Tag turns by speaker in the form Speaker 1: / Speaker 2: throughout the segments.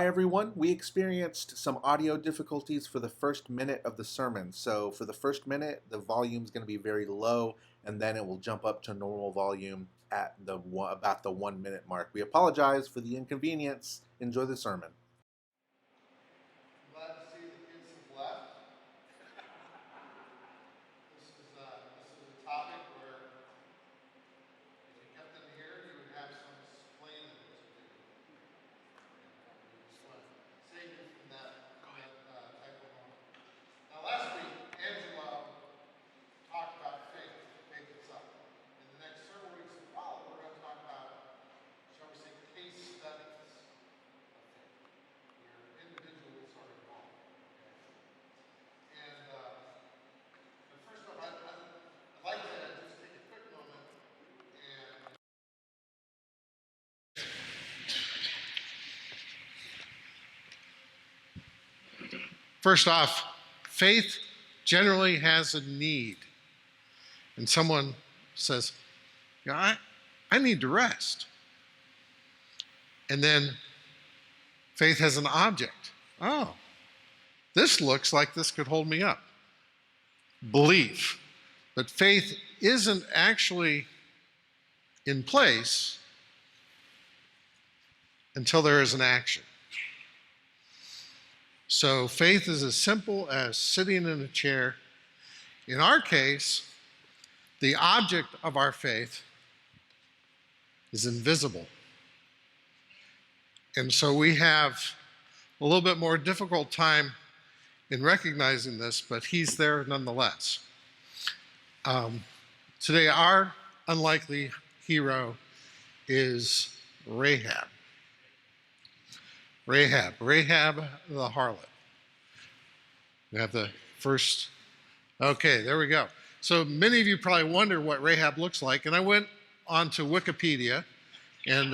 Speaker 1: Hi everyone, we experienced some audio difficulties for the first minute of the sermon. So for the first minute, the volume is going to be very low, and then it will jump up to normal volume at about the 1 minute mark. We apologize for the inconvenience. Enjoy the sermon.
Speaker 2: Glad to see the kids have left. This is a topic where if you kept them here, you would have some explaining to do. We just want to save you from that type of moment. Now, last week, Angela talked about faith. Faith itself. In the next several weeks to follow, we're going to talk about, shall we say, case studies of faith, where individuals are involved. And but first off, I'd like to just take a quick moment and first off, faith generally has a need. And someone says, yeah, I need to rest. And then faith has an object. Oh, this looks like this could hold me up. Belief. But faith isn't actually in place until there is an action. So faith is as simple as sitting in a chair. In our case, the object of our faith is invisible. And so we have a little bit more difficult time in recognizing this, but he's there nonetheless. Today, our unlikely hero is Rahab. Rahab the harlot. We have the first, okay, there we go. So many of you probably wonder what Rahab looks like, and I went onto Wikipedia, and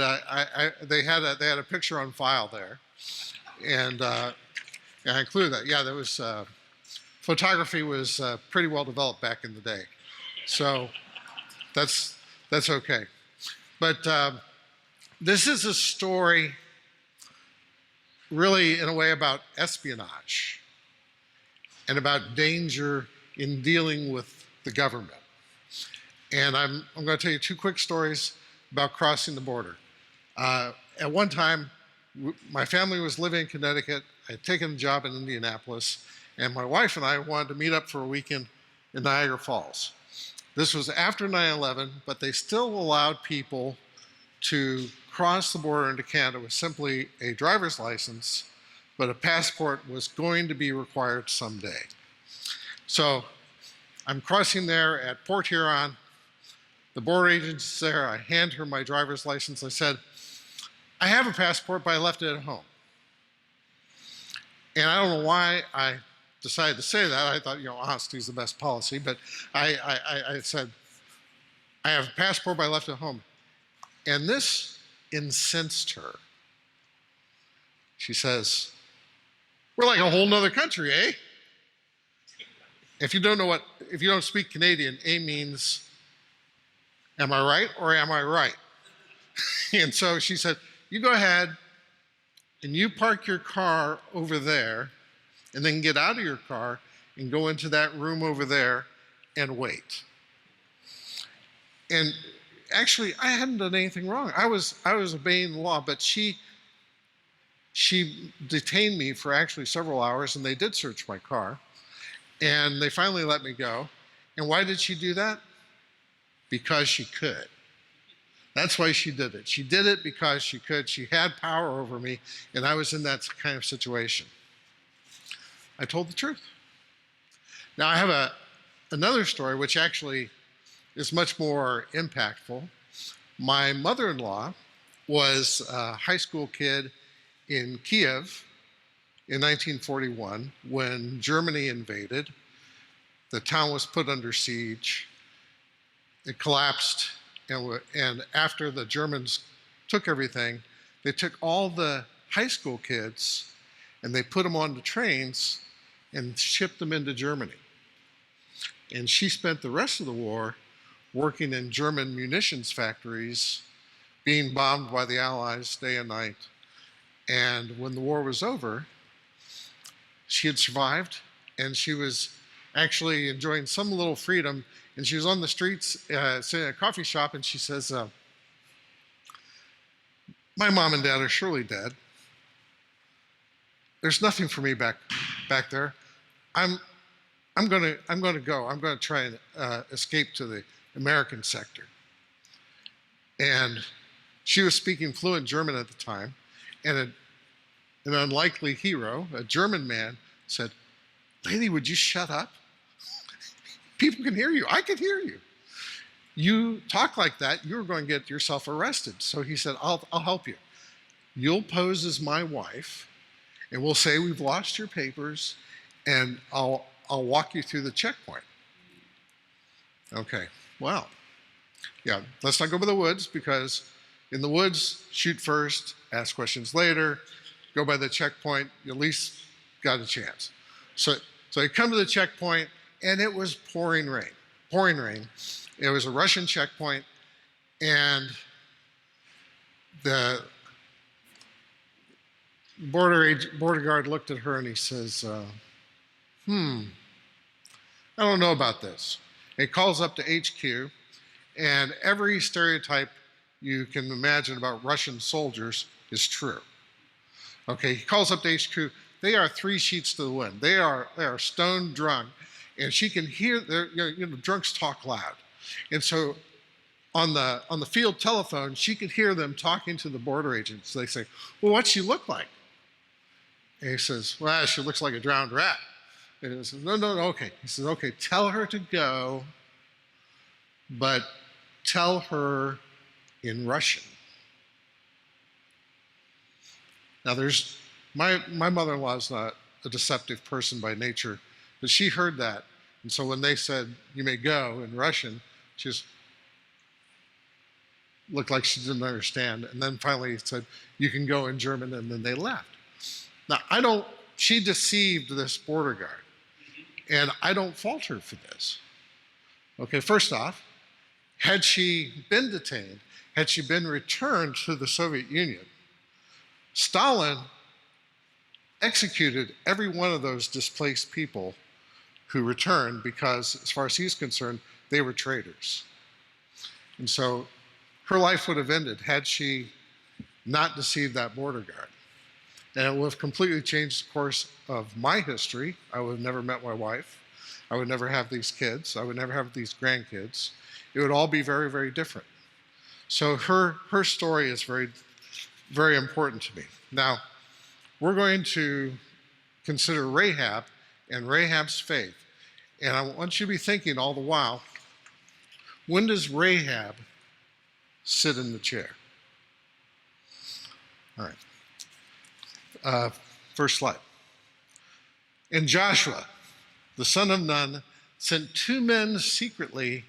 Speaker 2: they had a picture on file there, and I included that. Yeah, there was photography was pretty well developed back in the day, so that's okay. But this is a story, really, in a way, about espionage and about danger in dealing with the government. And I'm going to tell you two quick stories about crossing the border. At one time, my family was living in Connecticut. I had taken a job in Indianapolis, and my wife and I wanted to meet up for a weekend in Niagara Falls. This was after 9/11, but they still allowed people to cross the border into Canada with simply a driver's license, but a passport was going to be required someday. So I'm crossing there at Port Huron. The border agent's there. I hand her my driver's license. I said, I have a passport, but I left it at home. And I don't know why I decided to say that. I thought, honesty is the best policy. But I said, I have a passport, but I left it at home. And this incensed her. She says, we're like a whole nother country, eh? If you don't speak Canadian, A means, am I right or am I right? And so she said, you go ahead and you park your car over there and then get out of your car and go into that room over there and wait. And actually, I hadn't done anything wrong. I was obeying the law, but she detained me for actually several hours, and they did search my car. And they finally let me go. And why did she do that? Because she could. That's why she did it. She did it because she could. She had power over me, and I was in that kind of situation. I told the truth. Now, I have another story, which actually is much more impactful. My mother-in-law was a high school kid in Kiev in 1941 when Germany invaded. The town was put under siege. It collapsed, and after the Germans took everything, they took all the high school kids and they put them on the trains and shipped them into Germany. And she spent the rest of the war working in German munitions factories, being bombed by the Allies day and night. And when the war was over, she had survived, and she was actually enjoying some little freedom. And she was on the streets, sitting at a coffee shop, and she says, "My mom and dad are surely dead. There's nothing for me back there. I'm going to go. I'm going to try and escape to the American sector." And she was speaking fluent German at the time, and an unlikely hero, a German man, said, "Lady, would you shut up? People can hear you. I can hear you. You talk like that, you're going to get yourself arrested." So he said, I'll help you. You'll pose as my wife, and we'll say we've lost your papers, and I'll walk you through the checkpoint. Okay, well, yeah, let's not go by the woods, because in the woods, shoot first, ask questions later, go by the checkpoint, you at least got a chance. So I come to the checkpoint, and it was pouring rain. It was a Russian checkpoint, and the border guard looked at her and he says, I don't know about this. He calls up to HQ, and every stereotype you can imagine about Russian soldiers is true. Okay, he calls up to HQ. They are 3 sheets to the wind. They are stone drunk, and she can hear. Drunks talk loud, and so on the field telephone, she could hear them talking to the border agents. They say, "Well, what's she look like?" And he says, "Well, she looks like a drowned rat." And he says, "No, okay." He says, "Okay, tell her to go, but tell her in Russian." Now, my mother-in-law is not a deceptive person by nature, but she heard that. And so when they said, "You may go," in Russian, she just looked like she didn't understand. And then finally said, "You can go," in German, and then they left. Now, she deceived this border guard, and I don't fault her for this. Okay, first off, had she been detained, had she been returned to the Soviet Union, Stalin executed every one of those displaced people who returned, because as far as he's concerned, they were traitors. And so her life would have ended had she not deceived that border guard. And it would have completely changed the course of my history. I would have never met my wife. I would never have these kids. I would never have these grandkids. It would all be very, very different. So her story is very, very important to me. Now, we're going to consider Rahab and Rahab's faith. And I want you to be thinking all the while, when does Rahab sit in the chair? All right. First slide. And Joshua, the son of Nun, sent 2 men secretly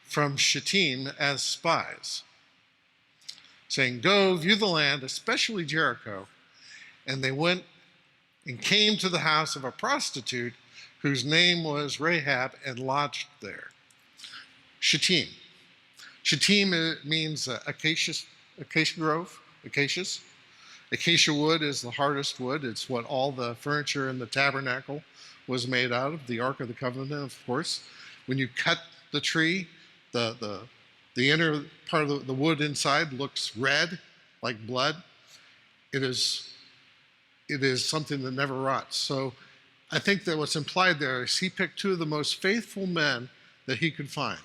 Speaker 2: from Shittim as spies, saying, "Go view the land, especially Jericho." And they went and came to the house of a prostitute whose name was Rahab, and lodged there. Shittim. Shittim means acacia grove, acacias. Acacia wood is the hardest wood. It's what all the furniture in the tabernacle was made out of, the Ark of the Covenant, of course. When you cut the tree, the inner part of the wood inside looks red, like blood. It is something that never rots. So I think that what's implied there is he picked 2 of the most faithful men that he could find.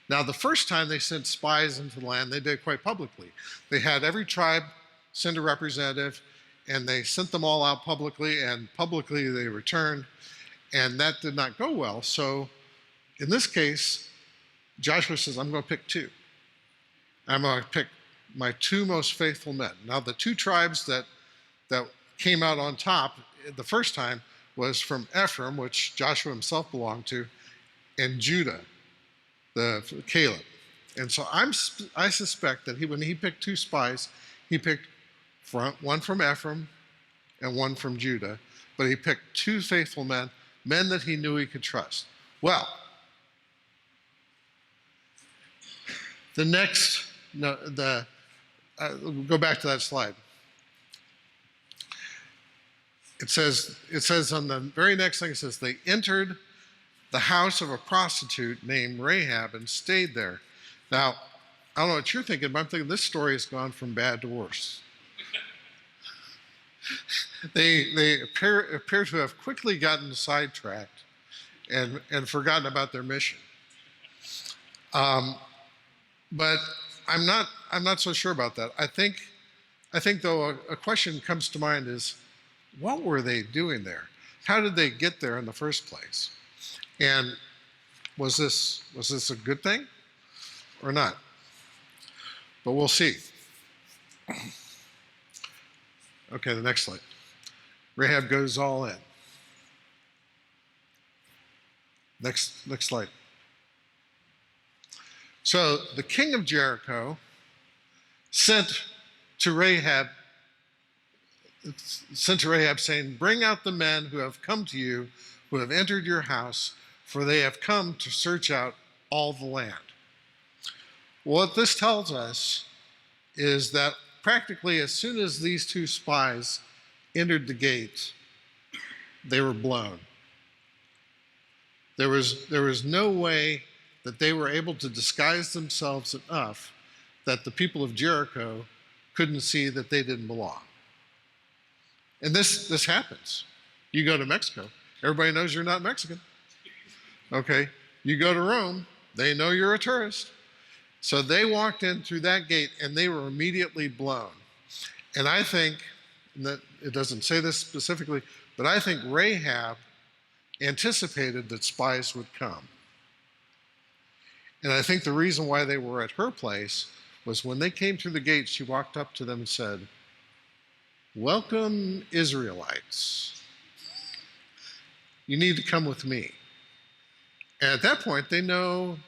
Speaker 2: Now, the first time they sent spies into the land, they did it quite publicly. They had every tribe send a representative, and they sent them all out publicly, and publicly they returned, and that did not go well. So in this case, Joshua says, "I'm going to pick 2. I'm going to pick my 2 most faithful men." Now, the 2 tribes that came out on top the first time was from Ephraim, which Joshua himself belonged to, and Judah, the Caleb. And so I suspect that when he picked 2 spies, he picked one from Ephraim and one from Judah, but he picked 2 faithful men that he knew he could trust. Well, go back to that slide. it says on the very next thing, it says, they entered the house of a prostitute named Rahab and stayed there. Now, I don't know what you're thinking, but I'm thinking this story has gone from bad to worse. They appear to have quickly gotten sidetracked and forgotten about their mission. But I'm not so sure about that. I think though a question comes to mind is, what were they doing there? How did they get there in the first place? And was this a good thing or not? But we'll see. Okay, the next slide. Rahab goes all in. Next slide. So the king of Jericho sent to Rahab saying, bring out the men who have come to you, who have entered your house, for they have come to search out all the land. What this tells us is that practically as soon as these two spies entered the gate, they were blown. There was no way that they were able to disguise themselves enough that the people of Jericho couldn't see that they didn't belong. And this happens. You go to Mexico, everybody knows you're not Mexican. Okay, you go to Rome, they know you're a tourist. So they walked in through that gate and they were immediately blown. And I think, and that it doesn't say this specifically, but I think Rahab anticipated that spies would come. And I think the reason why they were at her place was when they came through the gate, she walked up to them and said, welcome, Israelites. You need to come with me. And at that point, they know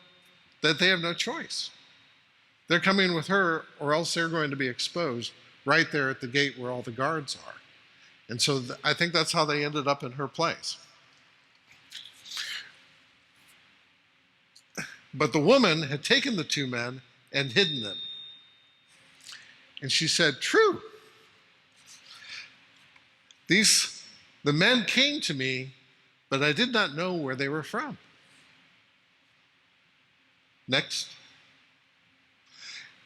Speaker 2: that they have no choice. They're coming with her, or else they're going to be exposed right there at the gate where all the guards are. And so I think that's how they ended up in her place. But the woman had taken the two men and hidden them. And she said, true. The men came to me, but I did not know where they were from. Next.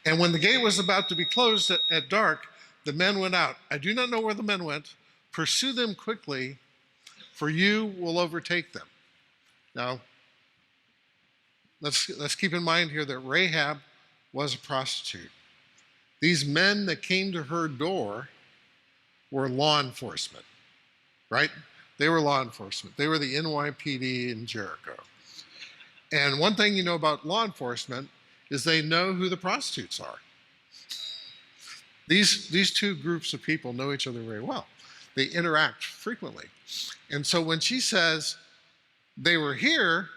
Speaker 2: And when the gate was about to be closed at dark, the men went out. I do not know where the men went. Pursue them quickly, for you will overtake them. Now, let's keep in mind here that Rahab was a prostitute. These men that came to her door were law enforcement, right? They were law enforcement. They were the NYPD in Jericho. And one thing you know about law enforcement is they know who the prostitutes are. These two groups of people know each other very well. They interact frequently. And so when she says they were here,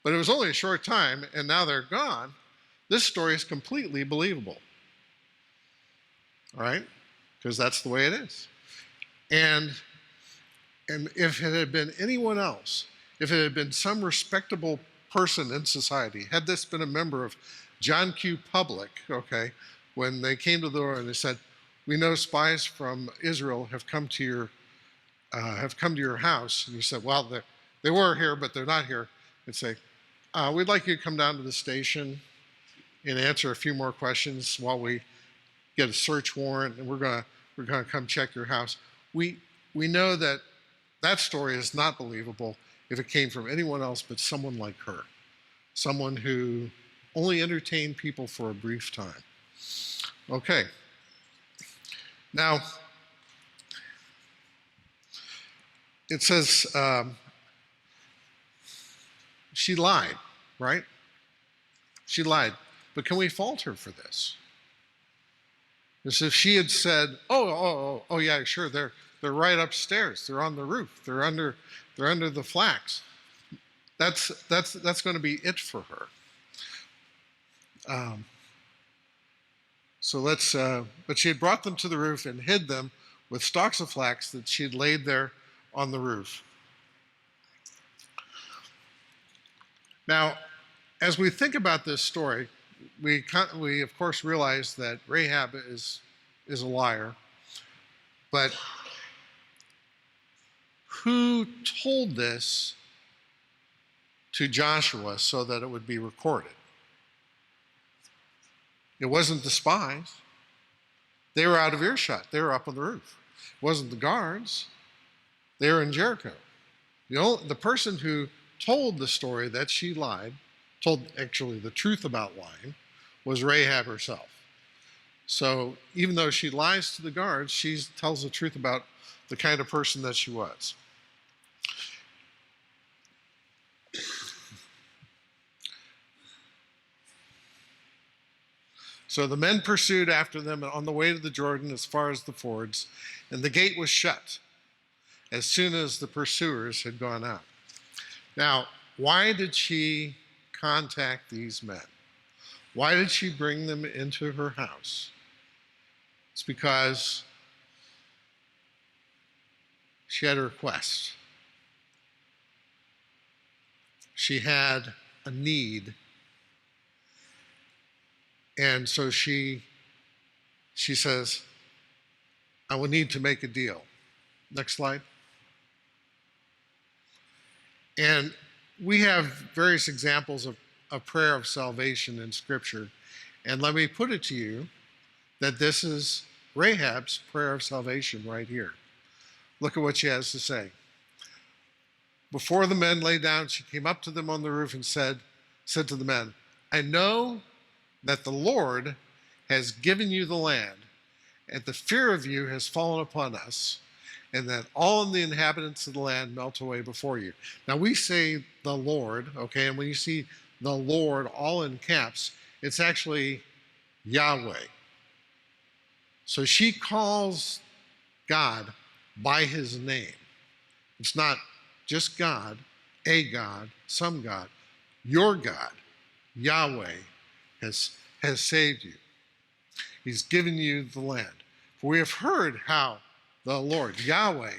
Speaker 2: but it was only a short time and now they're gone, this story is completely believable. All right? Because that's the way it is. And if it had been anyone else, if it had been some respectable person in society, had this been a member of John Q. Public, okay, when they came to the door and they said, we know spies from Israel have come to your house, and you said, well, they were here, but they're not here, and say, we'd like you to come down to the station and answer a few more questions while we get a search warrant, and we're gonna come check your house. We know that story is not believable if it came from anyone else but someone like her, someone who only entertained people for a brief time. Okay. Now, it says she lied, right? She lied. But can we fault her for this? As if she had said, oh, yeah, sure, they're right upstairs. They're on the roof. They're under the flax. That's going to be it for her. But she had brought them to the roof and hid them with stalks of flax that she had laid there on the roof. Now, as we think about this story, we of course realize that Rahab is a liar, but who told this to Joshua so that it would be recorded. It wasn't the spies. They were out of earshot. They were up on the roof. It wasn't the guards. They were in Jericho. The person who told the story that she lied, told actually the truth about lying, was Rahab herself. So even though she lies to the guards, she tells the truth about the kind of person that she was. So the men pursued after them on the way to the Jordan as far as the fords, and the gate was shut as soon as the pursuers had gone out. Now, why did she contact these men? Why did she bring them into her house? It's because she had a request. She had a need. And so she says, I will need to make a deal. Next slide. And we have various examples of prayer of salvation in Scripture. And let me put it to you that this is Rahab's prayer of salvation right here. Look at what she has to say. Before the men lay down, she came up to them on the roof and said to the men, I know that the Lord has given you the land, and the fear of you has fallen upon us, and that all the inhabitants of the land melt away before you. Now we say the Lord, okay, and when you see the Lord all in caps, it's actually Yahweh. So she calls God by his name. It's not just God, a God, some God. Your God, Yahweh, has saved you. He's given you the land. For we have heard how the Lord, Yahweh,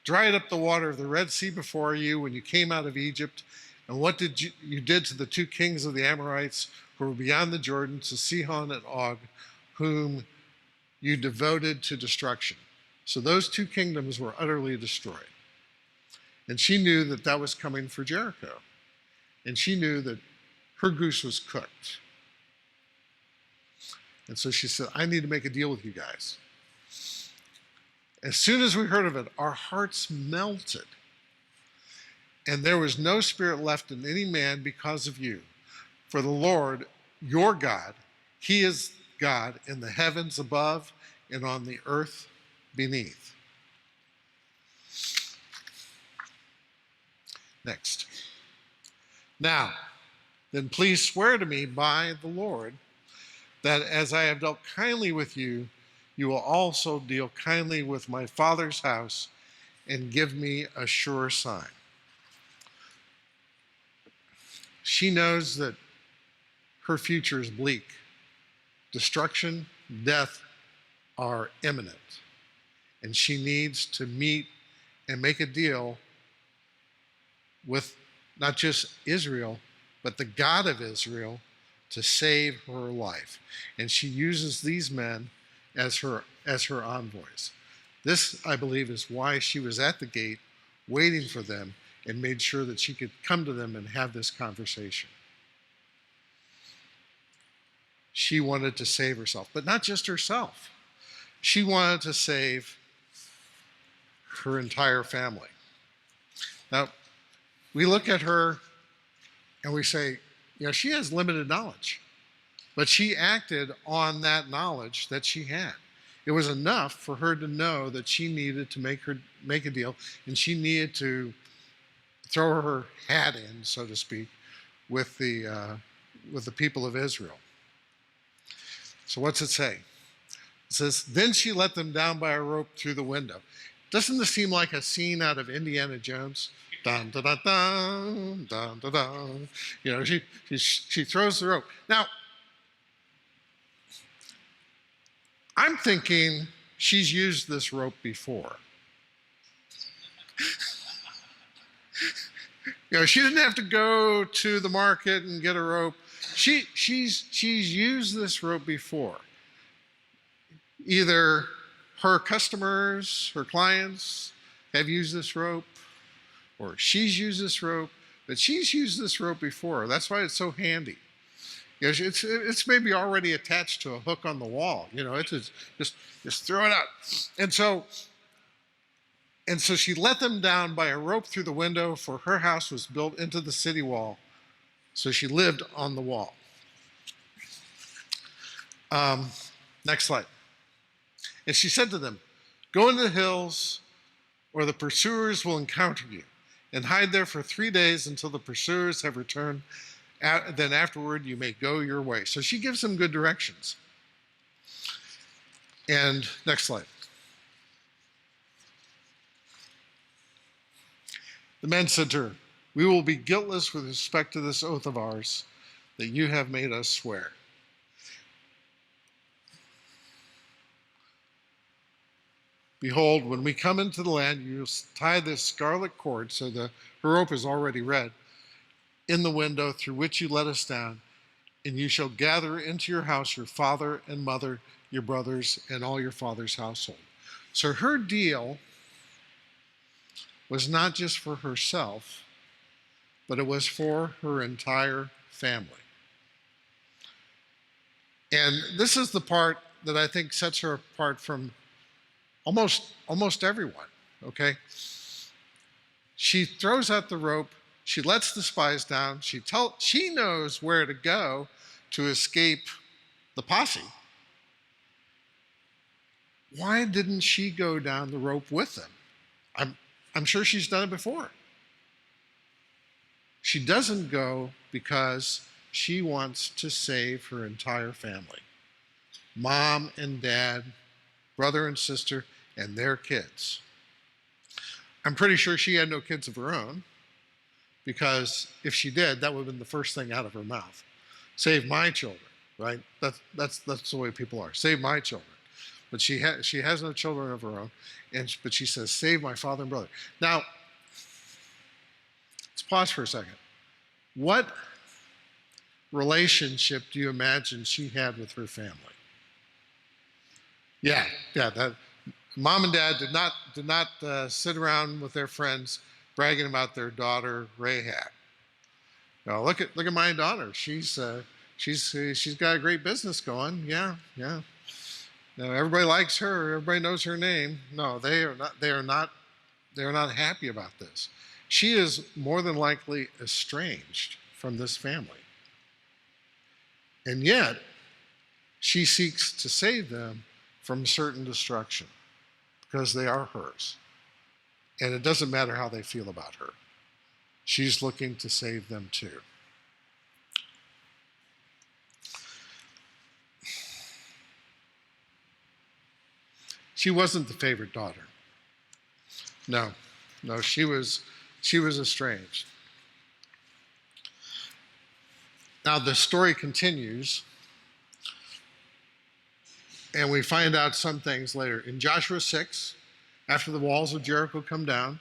Speaker 2: dried up the water of the Red Sea before you when you came out of Egypt, and what you did to the two kings of the Amorites who were beyond the Jordan, to Sihon and Og, whom you devoted to destruction. So those two kingdoms were utterly destroyed. And she knew that that was coming for Jericho. And she knew that her goose was cooked. And so she said, I need to make a deal with you guys. As soon as we heard of it, our hearts melted. And there was no spirit left in any man because of you. For the Lord, your God, he is God in the heavens above and on the earth beneath. Next. Now, then please swear to me by the Lord that as I have dealt kindly with you, you will also deal kindly with my father's house and give me a sure sign. She knows that her future is bleak. Destruction, death are imminent. And she needs to meet and make a deal with not just Israel, but the God of Israel to save her life. And she uses these men as her envoys. This, I believe, is why she was at the gate waiting for them and made sure that she could come to them and have this conversation. She wanted to save herself, but not just herself. She wanted to save her entire family. Now, we look at her and we say, she has limited knowledge, but she acted on that knowledge that she had. It was enough for her to know that she needed to make a deal, and she needed to throw her hat in, so to speak, with the people of Israel. So what's it say? It says, then she let them down by a rope through the window. Doesn't this seem like a scene out of Indiana Jones? Dun, dun, dun, dun, dun, dun, dun. She throws the rope. Now, I'm thinking she's used this rope before. She didn't have to go to the market and get a rope. She's used this rope before. Either her customers, her clients have used this rope, or she's used this rope, but she's used this rope before. That's why it's so handy. It's maybe already attached to a hook on the wall. It's just throw it out. And so she let them down by a rope through the window, for her house was built into the city wall. So she lived on the wall. Next slide. And she said to them, "Go into the hills, or the pursuers will encounter you, and hide there for 3 days until the pursuers have returned. Then afterward you may go your way." So she gives them good directions. And next slide. The men said to her, "We will be guiltless with respect to this oath of ours that you have made us swear." "Behold, when we come into the land, you tie this scarlet cord," so her rope is already red, "in the window through which you let us down, and you shall gather into your house your father and mother, your brothers, and all your father's household." So her deal was not just for herself, but it was for her entire family. And this is the part that I think sets her apart from almost everyone, okay? She throws out the rope, she lets the spies down, she knows where to go to escape the posse. Why didn't she go down the rope with them? I'm sure she's done it before. She doesn't go because she wants to save her entire family. Mom and dad, brother and sister, and their kids. I'm pretty sure she had no kids of her own, because if she did, that would have been the first thing out of her mouth. Save my children, right? That's the way people are. Save my children. But she has no children of her own, but she says, "Save my father and brother." Now, let's pause for a second. What relationship do you imagine she had with her family? Yeah. That mom and dad did not sit around with their friends bragging about their daughter Rahab. Now look at my daughter. She's got a great business going. Yeah. Now everybody likes her. Everybody knows her name. No, they are not happy about this. She is more than likely estranged from this family. And yet, she seeks to save them from certain destruction because they are hers. And it doesn't matter how they feel about her. She's looking to save them too. She wasn't the favorite daughter. No, she was estranged. Now the story continues, and we find out some things later. In Joshua 6, after the walls of Jericho come down,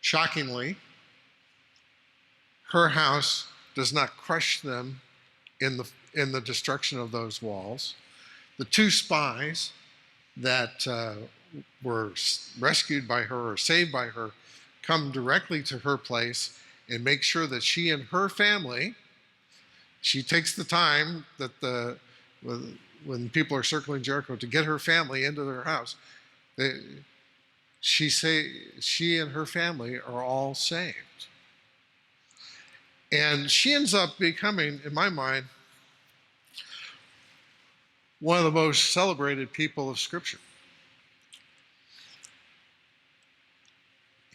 Speaker 2: shockingly, her house does not crush them in the destruction of those walls. The two spies that were rescued by her or saved by her come directly to her place and make sure that she and her family, she takes the time that when people are circling Jericho to get her family into their house, she and her family are all saved. And she ends up becoming, in my mind, one of the most celebrated people of Scripture.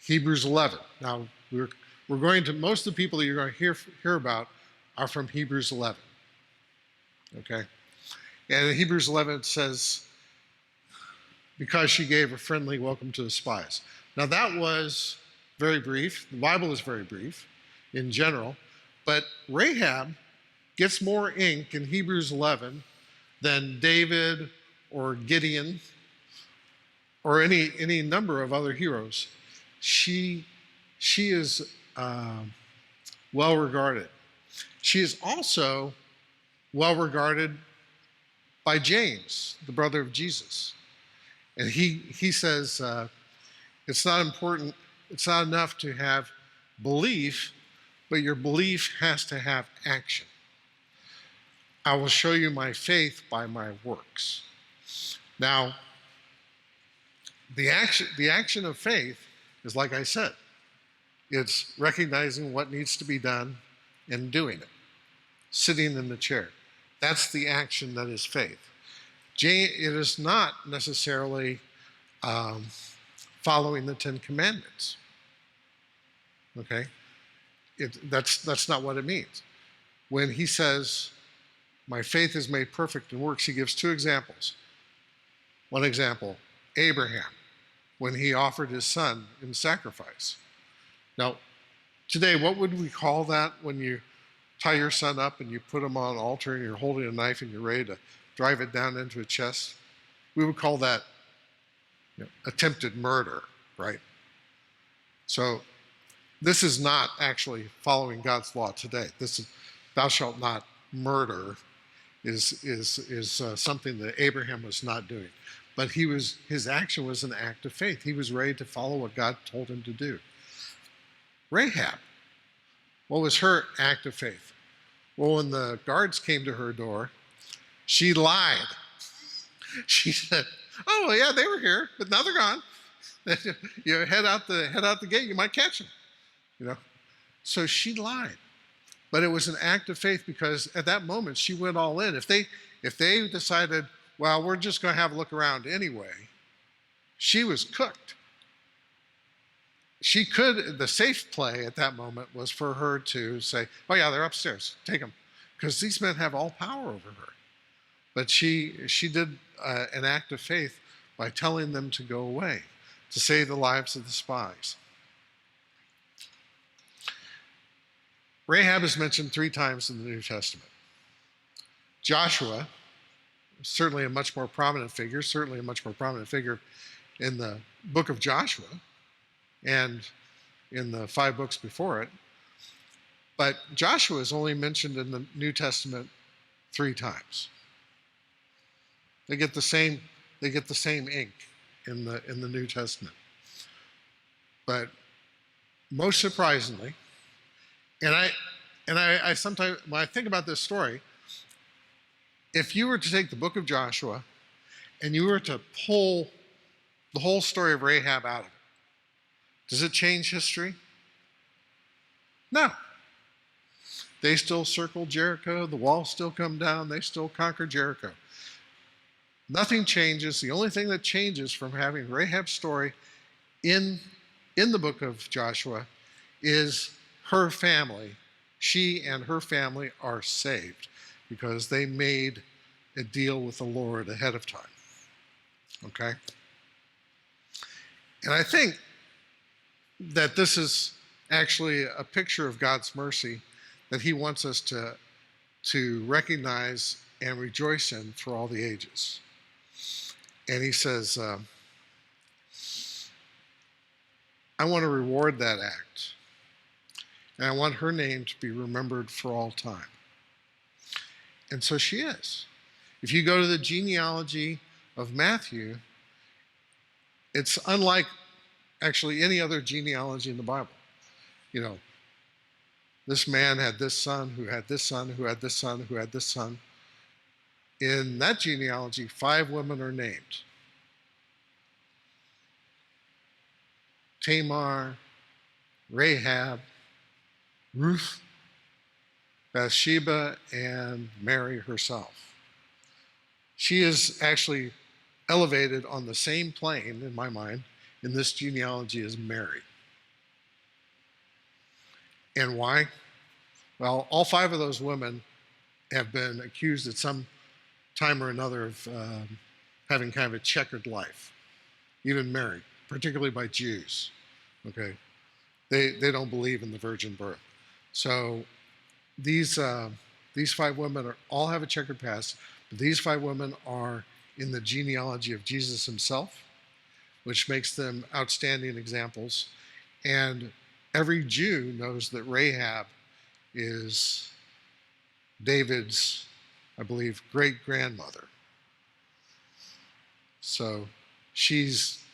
Speaker 2: Hebrews 11. Now, we're going to, most of the people that you're going to hear about are from Hebrews 11. Okay? And in Hebrews 11 it says, because she gave a friendly welcome to the spies. Now that was very brief. The Bible is very brief in general. But Rahab gets more ink in Hebrews 11 than David or Gideon or any number of other heroes. She is well regarded. She is also well regarded by James, the brother of Jesus. And he says, it's not important It's not enough to have belief, but your belief has to have action. I will show you my faith by my works. Now, the action of faith is, like I said, it's recognizing what needs to be done and doing it, sitting in the chair. That's the action that is faith. It is not necessarily following the Ten Commandments. Okay? That's not what it means. When he says, my faith is made perfect in works, he gives two examples. One example, Abraham, when he offered his son in sacrifice. Now, today, what would we call that when you tie your son up and you put him on an altar and you're holding a knife and you're ready to drive it down into a chest? We would call that attempted murder, right? So this is not actually following God's law today. This is, thou shalt not murder is something that Abraham was not doing. But his action was an act of faith. He was ready to follow what God told him to do. Rahab, what was her act of faith? Well, when the guards came to her door, she lied. She said, "Oh yeah, they were here, but now they're gone. You head out the gate, you might catch them." So she lied, but it was an act of faith because at that moment she went all in. If they decided, well, we're just going to have a look around anyway, she was cooked. The safe play at that moment was for her to say, oh yeah, they're upstairs, take them. Because these men have all power over her. But she did an act of faith by telling them to go away, to save the lives of the spies. Rahab is mentioned 3 times in the New Testament. Joshua, certainly a much more prominent figure in the book of Joshua and in the 5 books before it. But Joshua is only mentioned in the New Testament 3 times. They get the same ink in the New Testament. But most surprisingly, and I sometimes, when I think about this story, if you were to take the book of Joshua and you were to pull the whole story of Rahab out of it, does it change history? No. They still circle Jericho, the walls still come down, they still conquer Jericho. Nothing changes. The only thing that changes from having Rahab's story in the book of Joshua is her family. She and her family are saved because they made a deal with the Lord ahead of time. Okay? And I think that this is actually a picture of God's mercy that he wants us to recognize and rejoice in for all the ages. And he says, I want to reward that act. And I want her name to be remembered for all time. And so she is. If you go to the genealogy of Matthew, it's unlike actually any other genealogy in the Bible. This man had this son, who had this son, who had this son, who had this son. In that genealogy, 5 women are named. Tamar, Rahab, Ruth, Bathsheba, and Mary herself. She is actually elevated on the same plane, in my mind, in this genealogy as Mary. And why? Well, all 5 of those women have been accused at some time or another of having kind of a checkered life. Even Mary, particularly by Jews. Okay, they don't believe in the virgin birth. So these 5 women all have a checkered past. But these 5 women are in the genealogy of Jesus himself, which makes them outstanding examples. And every Jew knows that Rahab is David's, I believe, great-grandmother. So she's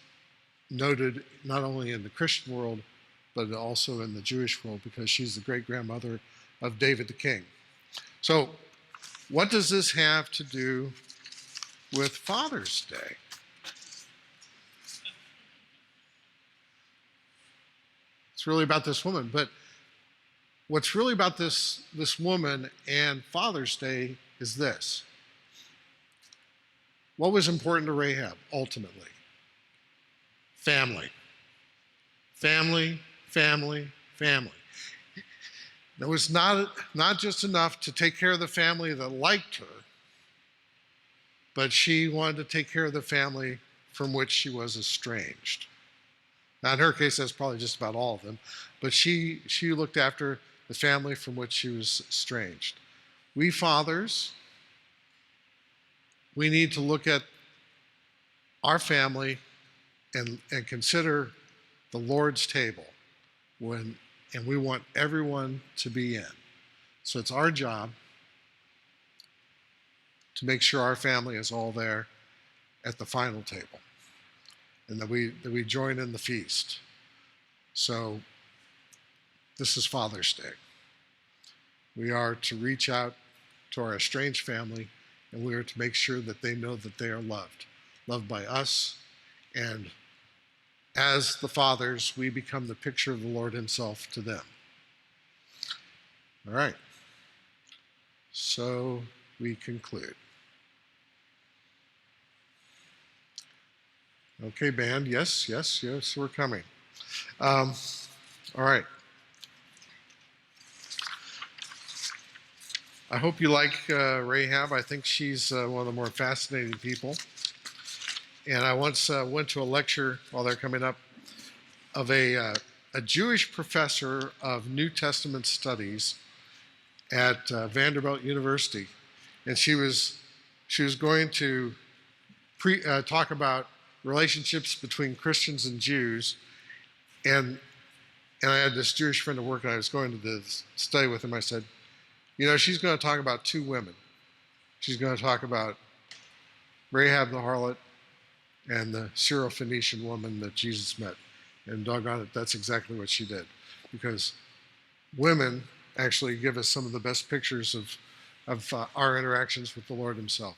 Speaker 2: noted not only in the Christian world, but also in the Jewish world, because she's the great-grandmother of David the king. So what does this have to do with Father's Day? It's really about this woman, but what's really about this woman and Father's Day is this. What was important to Rahab, ultimately? Family. Family, family, family. It was not just enough to take care of the family that liked her, but she wanted to take care of the family from which she was estranged. Now, in her case, that's probably just about all of them, but she looked after the family from which she was estranged. We fathers, we need to look at our family and consider the Lord's table and we want everyone to be in. So it's our job to make sure our family is all there at the final table, and that we join in the feast. So this is Father's Day. We are to reach out to our estranged family, and we are to make sure that they know that they are loved by us. And as the fathers, we become the picture of the Lord himself to them. All right. So we conclude. Okay, band. Yes, we're coming. All right. I hope you like Rahab. I think she's one of the more fascinating people. And I once went to a lecture while they're coming up of a Jewish professor of New Testament studies at Vanderbilt University, and she was going to talk about relationships between Christians and Jews, and I had this Jewish friend at work, and I was going to this study with him. I said, she's going to talk about two women. She's going to talk about Rahab the harlot and the Syrophoenician woman that Jesus met. And doggone it, that's exactly what she did. Because women actually give us some of the best pictures of our interactions with the Lord himself.